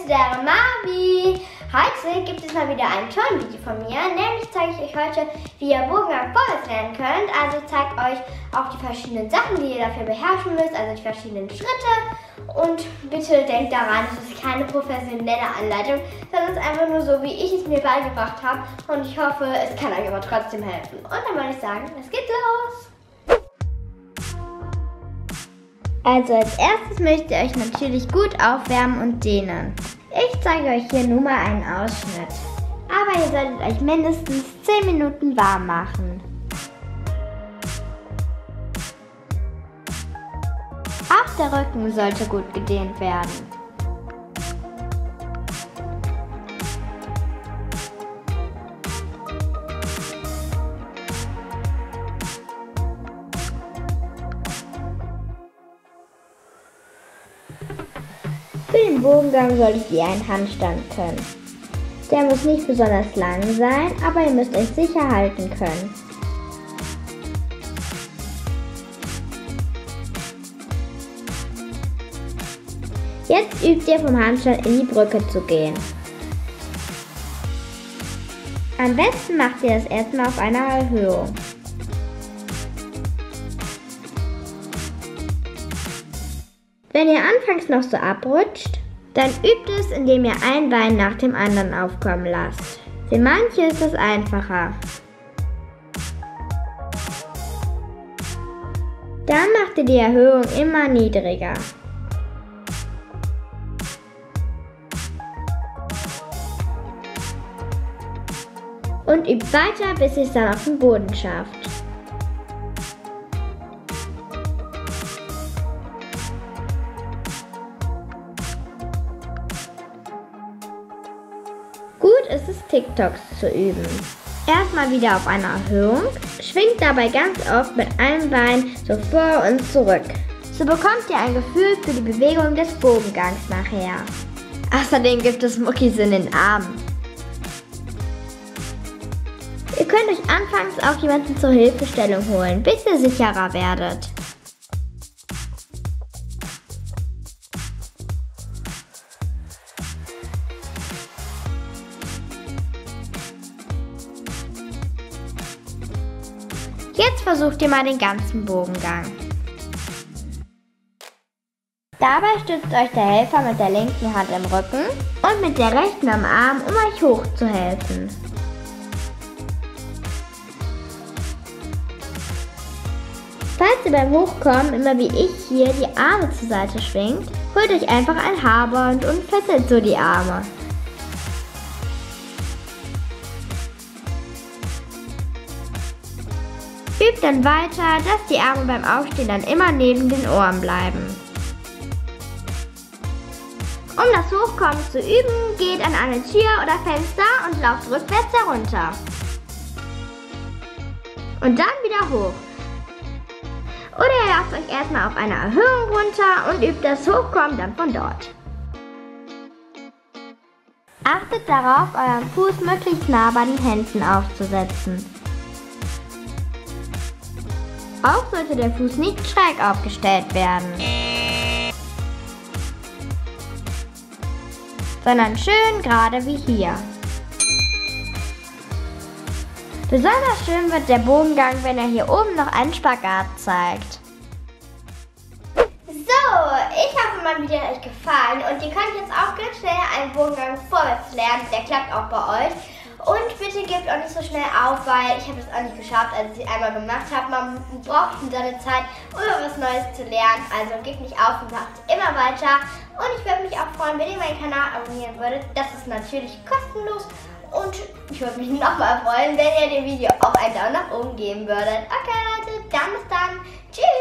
ist der Marvi. Heute gibt es mal wieder ein Turnvideo von mir. Nämlich zeige ich euch heute, wie ihr Bogengang vorwärts lernen könnt. Also ich zeige euch auch die verschiedenen Sachen, die ihr dafür beherrschen müsst. Also die verschiedenen Schritte. Und bitte denkt daran, es ist keine professionelle Anleitung, sondern es ist einfach nur so, wie ich es mir beigebracht habe. Und ich hoffe, es kann euch aber trotzdem helfen. Und dann würde ich sagen, es geht los! Also als erstes müsst ihr euch natürlich gut aufwärmen und dehnen. Ich zeige euch hier nur mal einen Ausschnitt. Aber ihr solltet euch mindestens 10 Minuten warm machen. Auch der Rücken sollte gut gedehnt werden. Für den Bogengang solltet ihr einen Handstand können. Der muss nicht besonders lang sein, aber ihr müsst euch sicher halten können. Jetzt übt ihr vom Handstand in die Brücke zu gehen. Am besten macht ihr das erstmal auf einer Erhöhung. Wenn ihr anfangs noch so abrutscht, dann übt es, indem ihr ein Bein nach dem anderen aufkommen lasst. Für manche ist das einfacher. Dann macht ihr die Erhöhung immer niedriger. Und übt weiter, bis ihr es dann auf den Boden schafft. Gut ist es, TikToks zu üben. Erstmal wieder auf einer Erhöhung, schwingt dabei ganz oft mit einem Bein so vor und zurück. So bekommt ihr ein Gefühl für die Bewegung des Bogengangs nachher. Außerdem gibt es Muckis in den Armen. Ihr könnt euch anfangs auch jemanden zur Hilfestellung holen, bis ihr sicherer werdet. Jetzt versucht ihr mal den ganzen Bogengang. Dabei stützt euch der Helfer mit der linken Hand im Rücken und mit der rechten am Arm, um euch hochzuhelfen. Falls ihr beim Hochkommen immer wie ich hier die Arme zur Seite schwingt, holt euch einfach ein Haarband und fesselt so die Arme. Übt dann weiter, dass die Arme beim Aufstehen dann immer neben den Ohren bleiben. Um das Hochkommen zu üben, geht an eine Tür oder Fenster und lauft rückwärts herunter. Und dann wieder hoch. Oder ihr lasst euch erstmal auf einer Erhöhung runter und übt das Hochkommen dann von dort. Achtet darauf, euren Fuß möglichst nah bei den Händen aufzusetzen. Auch sollte der Fuß nicht schräg aufgestellt werden, sondern schön gerade wie hier. Besonders schön wird der Bogengang, wenn er hier oben noch einen Spagat zeigt. So, ich hoffe, mein Video hat euch gefallen und ihr könnt jetzt auch ganz schnell einen Bogengang vorwärts lernen. Der klappt auch bei euch. Und bitte gebt auch nicht so schnell auf, weil ich habe das auch nicht geschafft, als ich es einmal gemacht habe. Man braucht seine Zeit, um was Neues zu lernen. Also gebt nicht auf und macht immer weiter. Und ich würde mich auch freuen, wenn ihr meinen Kanal abonnieren würdet. Das ist natürlich kostenlos. Und ich würde mich nochmal freuen, wenn ihr dem Video auch einen Daumen nach oben geben würdet. Okay Leute, dann bis dann. Tschüss.